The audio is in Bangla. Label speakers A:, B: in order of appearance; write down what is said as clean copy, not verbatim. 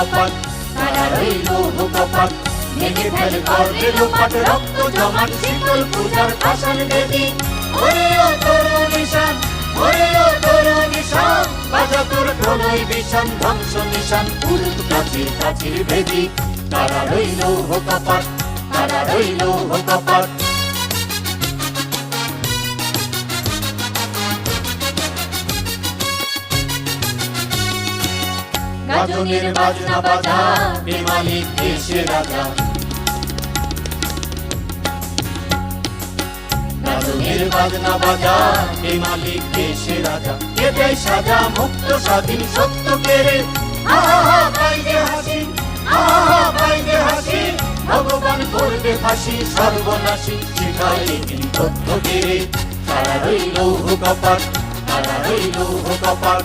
A: কপাট, তারা রইল কপাট। ভেঙে ফেল করবে লোপাট, রক্ত জমাট শীতল পূজার পাষাণ বেদী। ওরে ও তরুণ নিশান, ওরে ও তরুণ নিশান, বাজা তোর প্রলয় বিষান, ধ্বংস নিশান, উড়ুক প্রাচীর প্রাচীর ভেদি। তারা রইল কপাট, তারা রইল কপাট। গাজনের বাজনা বাজা, বেমালিক দেশের রাজা। গাজনের বাজনা বাজা, বেমালিক দেশের রাজা। কে দেয় সাজা মুক্ত স্বাধীন সত্য কেড়ে। আহা বাইরে হাসি, আহা বাইরে হাসি, ভগবান করবে ফাঁসি সর্বনাশী, শিখায় তিনি তথ্য কেড়ে। তারা রইল কপাট, তারা রইল কপাট।